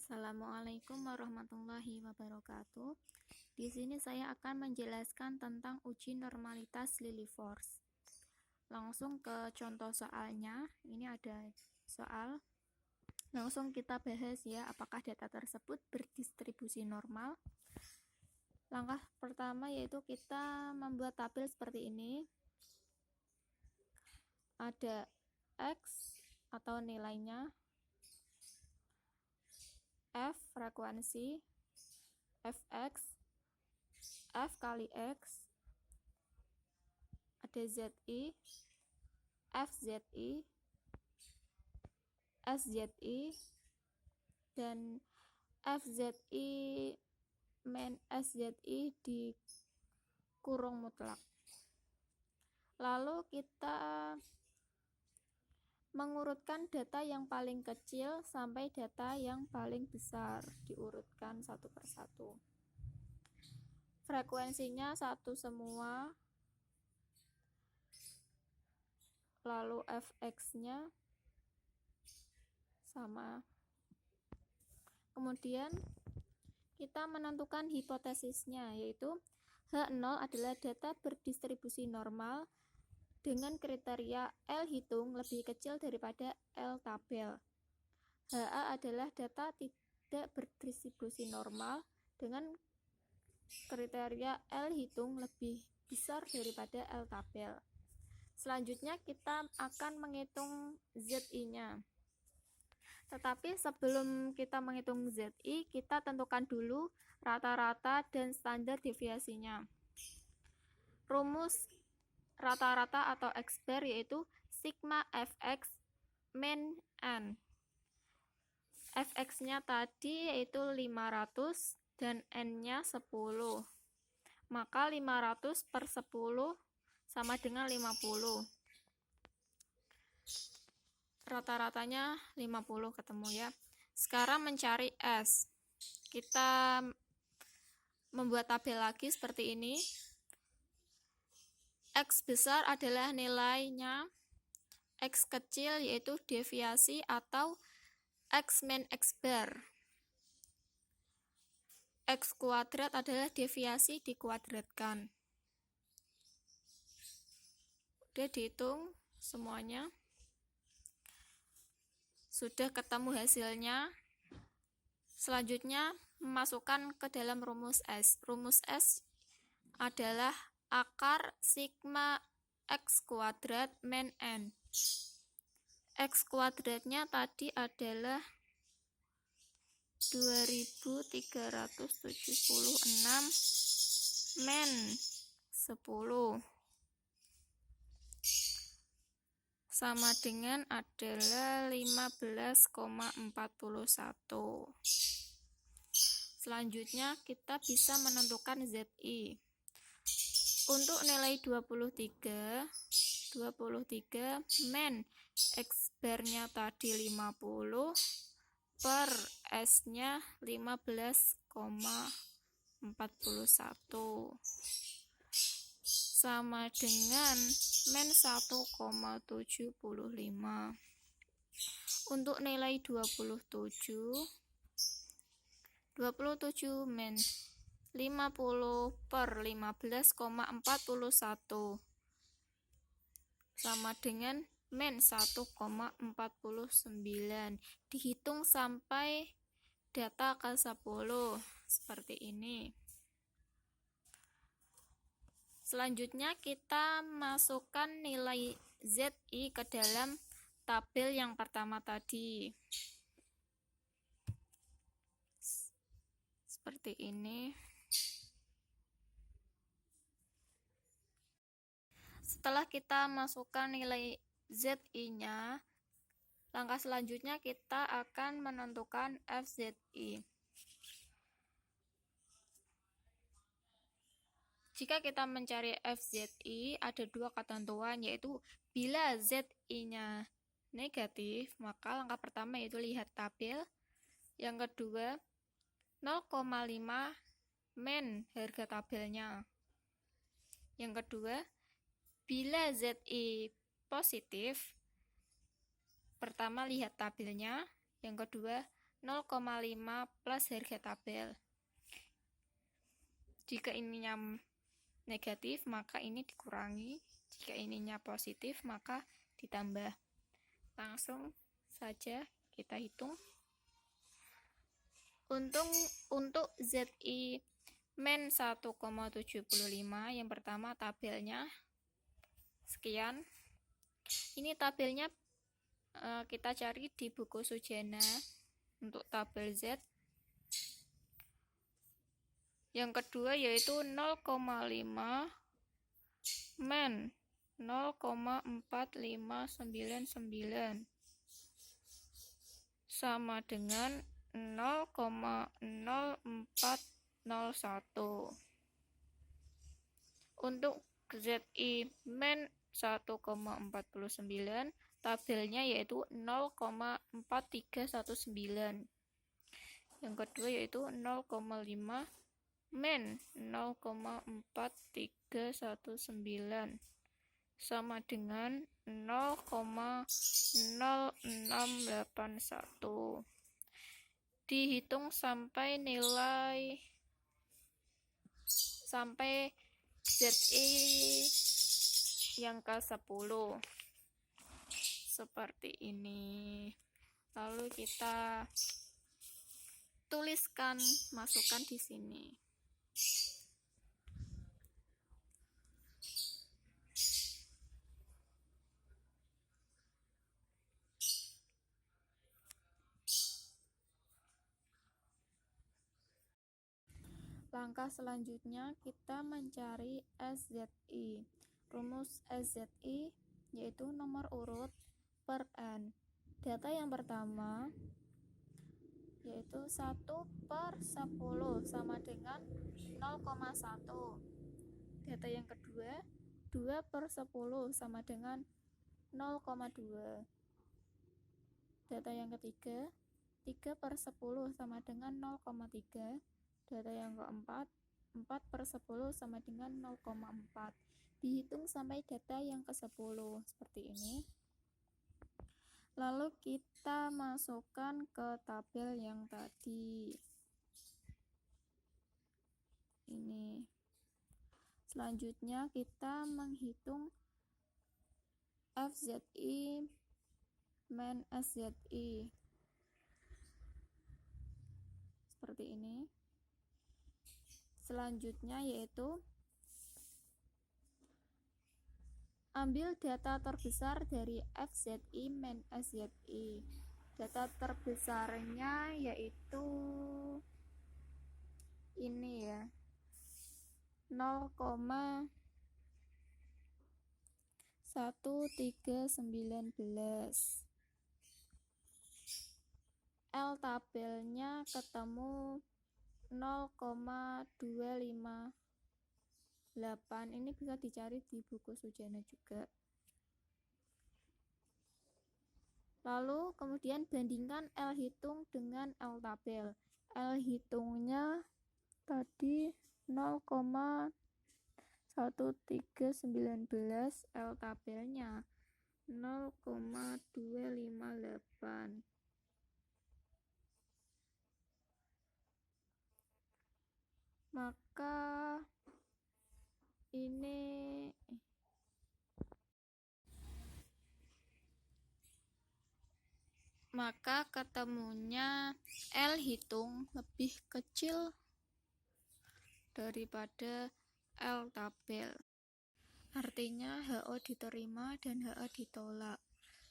Assalamualaikum warahmatullahi wabarakatuh. Di sini saya akan menjelaskan tentang uji normalitas Lillie force. Langsung ke contoh soalnya. Ini ada soal. Langsung kita bahas ya, apakah data tersebut berdistribusi normal. Langkah pertama yaitu kita membuat tabel seperti ini. Ada X atau nilainya, F frekuensi, Fx, F kali X, ada ZI, FZI, SZI, dan FZI min SZI di kurung mutlak. Lalu kita mengurutkan data yang paling kecil sampai data yang paling besar, diurutkan satu persatu. Frekuensinya satu semua, lalu Fx-nya sama. Kemudian kita menentukan hipotesisnya, yaitu H0 adalah data berdistribusi normal dengan kriteria L hitung lebih kecil daripada L tabel. HA adalah data tidak berdistribusi normal dengan kriteria L hitung lebih besar daripada L tabel. Selanjutnya kita akan menghitung ZI-nya. Tetapi sebelum kita menghitung ZI, kita tentukan dulu rata-rata dan standar deviasinya. Rumus rata-rata atau X-bar yaitu sigma Fx min N. Fx-nya tadi yaitu 500 dan N-nya 10. Maka 500 per 10 sama dengan 50. Rata-ratanya 50 ketemu ya. Sekarang mencari S. Kita membuat tabel lagi seperti ini. X besar adalah nilainya, X kecil yaitu deviasi atau X min X bar. X kuadrat adalah deviasi dikuadratkan. Udah dihitung semuanya. Sudah ketemu hasilnya. Selanjutnya memasukkan ke dalam rumus S. Rumus S adalah akar sigma X kuadrat min N. X kuadratnya tadi adalah 2376 min 10 sama dengan adalah 15,41. Selanjutnya kita bisa menentukan ZI. Untuk nilai 23 min X bar-nya tadi 50 per S-nya 15,41 sama dengan min 1,75. Untuk nilai 27 min 50 per 15,41 sama dengan min 1,49. Dihitung sampai data ke 10 seperti ini. Selanjutnya kita masukkan nilai ZI ke dalam tabel yang pertama tadi. Seperti ini. Setelah kita masukkan nilai ZI-nya, langkah selanjutnya kita akan menentukan FZI. Jika kita mencari FZI, ada dua ketentuan, yaitu bila ZI-nya negatif, maka langkah pertama yaitu lihat tabel. Yang kedua, 0,5 min harga tabelnya. Yang kedua, bila ZI positif, pertama lihat tabelnya. Yang kedua, 0,5 plus harga tabel. Jika ininya negatif, maka ini dikurangi. Jika ininya positif, maka ditambah. Langsung saja kita hitung. Untuk ZI min 1,75, yang pertama tabelnya sekian. Ini tabelnya kita cari di buku Sujana untuk tabel Z. Yang kedua yaitu 0,5 min 0,4599 sama dengan 0,0401. Untuk ZI min 1,49, tabelnya yaitu 0,4319. Yang kedua yaitu 0,5 min 0,4319 sama dengan 0,0681. Dihitung sampai ZI yang ke-10 seperti ini. Lalu kita tuliskan, masukkan di sini. Langkah selanjutnya kita mencari SZI. Rumus SZI yaitu nomor urut per N. Data yang pertama yaitu 1/10 sama dengan 0,1. Data yang kedua 2/10 sama dengan 0,2. Data yang ketiga 3/10 sama dengan 0,3. Data yang keempat 4/10 sama dengan 0,4. Dihitung sampai data yang ke-10 seperti ini. Lalu kita masukkan ke tabel yang tadi. Ini. Selanjutnya kita menghitung FZI min SZI. Seperti ini. Selanjutnya yaitu ambil data terbesar dari FZI min SZI. Data terbesarnya yaitu ini ya, 0,1319. L tabelnya ketemu 0,258. Ini bisa dicari di buku Sujana juga. Lalu kemudian bandingkan L hitung dengan L tabel. L hitungnya tadi 0,1319, L tabelnya 0,258. Maka ketemunya L hitung lebih kecil daripada L tabel. Artinya HO diterima dan HA ditolak.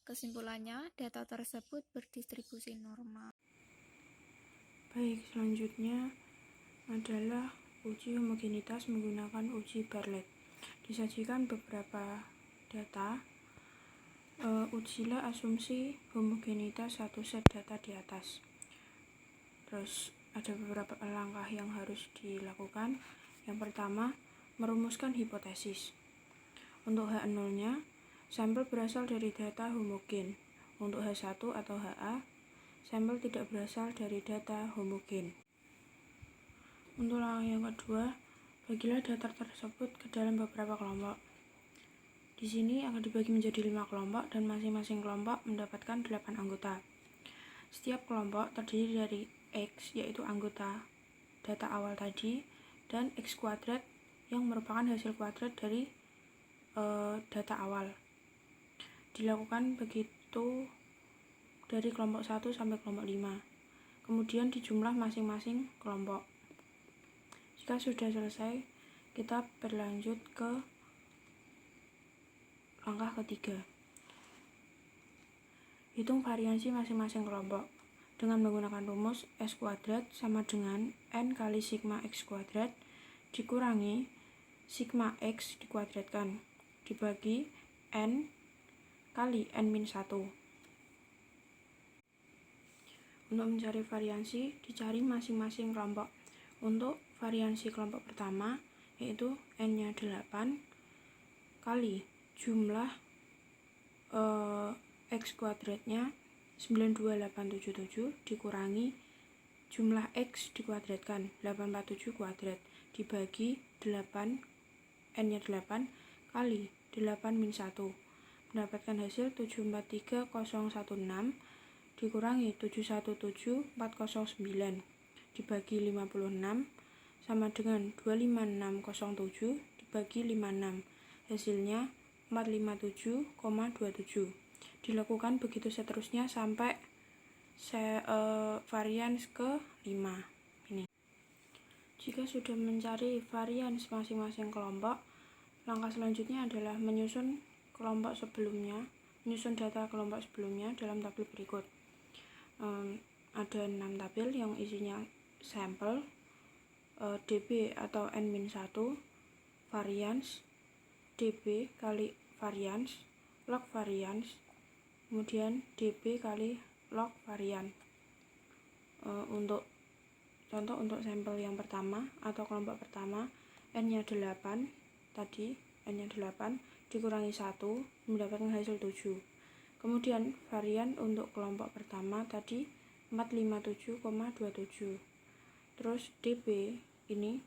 Kesimpulannya, data tersebut berdistribusi normal. Baik, selanjutnya adalah uji homogenitas menggunakan uji Bartlett. Disajikan beberapa data. Ujilah asumsi homogenitas satu set data di atas. Terus ada beberapa langkah yang harus dilakukan. Yang pertama, merumuskan hipotesis. Untuk H0-nya, sampel berasal dari data homogen. Untuk H1 atau HA, sampel tidak berasal dari data homogen. Untuk langkah yang kedua, bagilah data tersebut ke dalam beberapa kelompok. Di sini akan dibagi menjadi 5 kelompok dan masing-masing kelompok mendapatkan 8 anggota. Setiap kelompok terdiri dari X, yaitu anggota data awal tadi, dan X kuadrat yang merupakan hasil kuadrat dari data awal. Dilakukan begitu dari kelompok 1 sampai kelompok 5. Kemudian dijumlah masing-masing kelompok. Jika sudah selesai, kita berlanjut ke langkah ketiga. Hitung variansi masing-masing kelompok. Dengan menggunakan rumus S kuadrat sama dengan N kali sigma X kuadrat dikurangi sigma X dikuadratkan dibagi N kali N-1. Untuk mencari variansi, dicari masing-masing kelompok. Untuk variansi kelompok pertama, yaitu N-nya 8 kali jumlah X kuadratnya 92877 dikurangi jumlah X dikuadratkan 847 kuadrat dibagi 8, N-nya 8 kali 8-1 mendapatkan hasil 743016 dikurangi 717409 dibagi 56 sama dengan 25607 dibagi 56, hasilnya 457,27. Dilakukan begitu seterusnya sampai varians ke-5 ini. Jika sudah mencari varians masing-masing kelompok, langkah selanjutnya adalah menyusun data kelompok sebelumnya dalam tabel berikut. Ada 6 tabel yang isinya sampel, DB atau N-1, varians, DB kali varians, log varians, kemudian DB kali log varian. Untuk contoh, untuk sampel yang pertama atau kelompok pertama, N-nya 8 tadi, N-nya 8 dikurangi 1 mendapatkan hasil 7. Kemudian varian untuk kelompok pertama tadi 457,27. Terus DB ini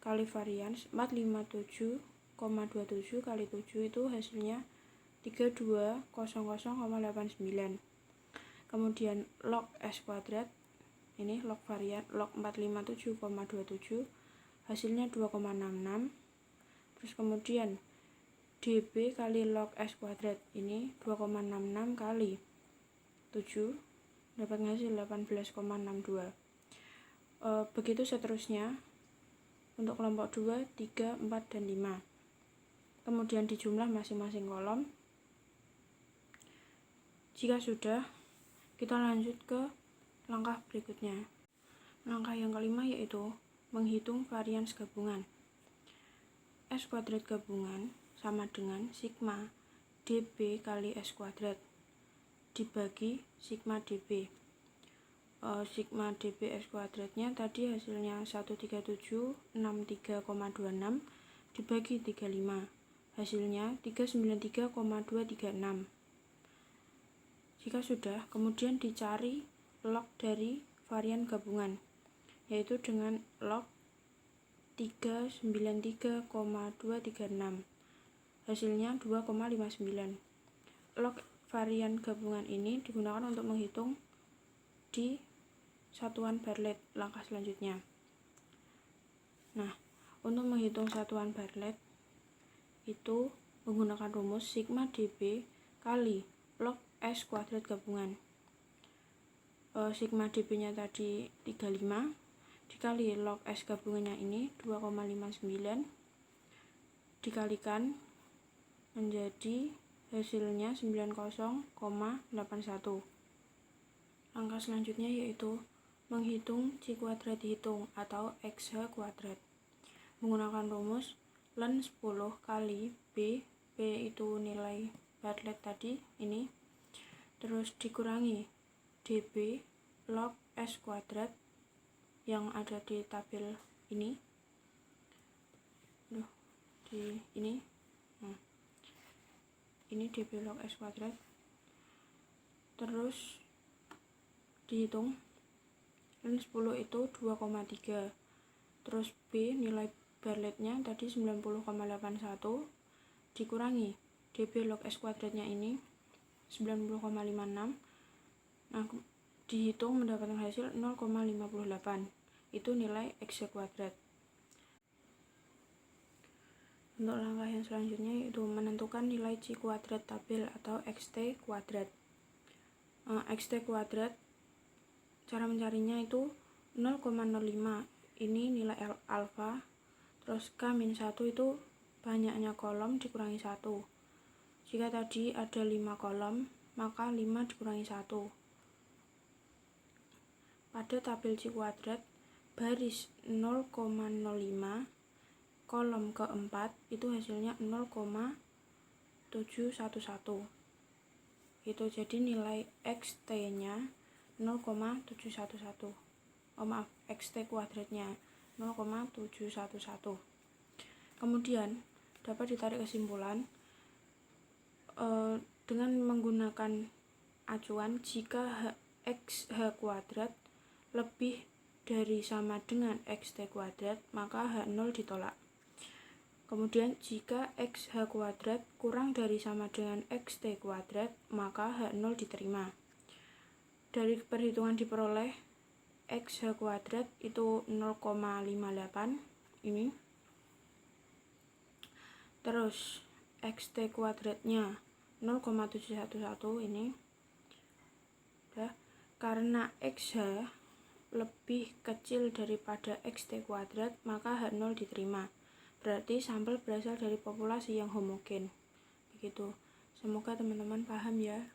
kali varians 457,27 kali 7 itu hasilnya 3200,89. Kemudian log S kuadrat ini log varian log 457,27 hasilnya 2,66. Terus kemudian DB kali log S kuadrat ini 2,66 kali 7 dapat hasil 18,62. Begitu seterusnya untuk kelompok 2, 3, 4, dan 5. Kemudian dijumlah masing-masing kolom. Jika sudah, kita lanjut ke langkah berikutnya. Langkah yang kelima yaitu menghitung varians gabungan. S kuadrat gabungan sama dengan sigma DB kali S kuadrat dibagi sigma DB. Sigma DB S kuadratnya tadi hasilnya 13763,26 dibagi 35, hasilnya 393,236. Jika sudah, kemudian dicari log dari varian gabungan, yaitu dengan log 393,236, hasilnya 2,59. Log varian gabungan ini digunakan untuk menghitung di satuan Bartlett langkah selanjutnya. Nah, untuk menghitung satuan Bartlett itu menggunakan rumus sigma DB kali log S kuadrat gabungan. Sigma DB nya tadi 35 dikali log S gabungannya ini 2,59 dikalikan menjadi hasilnya 90,81. Langkah selanjutnya yaitu menghitung C kuadrat dihitung atau XH kuadrat menggunakan rumus ln 10 kali B itu nilai Bartlett tadi ini, terus dikurangi DB log S kuadrat yang ada di tabel ini, ini DB log S kuadrat, terus dihitung ln 10 itu 2,3, terus B nilai Bartlettnya tadi 90,81 dikurangi DB log S kuadratnya ini 90,56. Nah, dihitung mendapatkan hasil 0,58. Itu nilai X kuadrat. Untuk langkah yang selanjutnya yaitu menentukan nilai C kuadrat tabel atau XT kuadrat. XT kuadrat, cara mencarinya itu 0,05, ini nilai alfa, terus K-1 itu banyaknya kolom dikurangi 1. Jika tadi ada 5 kolom, maka 5 dikurangi 1. Pada tabel C kuadrat, baris 0,05, kolom keempat itu hasilnya 0,711. Itu jadi nilai XT-nya 0,711. XT kuadratnya 0,711. Kemudian dapat ditarik kesimpulan dengan menggunakan acuan jika XH kuadrat lebih dari sama dengan XT kuadrat, maka H0 ditolak. Kemudian jika XH kuadrat kurang dari sama dengan XT kuadrat, maka H0 diterima. Dari perhitungan diperoleh XH kuadrat itu 0,58 ini. Terus XT kuadratnya 0,711 ini. Karena XH lebih kecil daripada XT kuadrat, maka H0 diterima. Berarti sampel berasal dari populasi yang homogen. Begitu. Semoga teman-teman paham ya.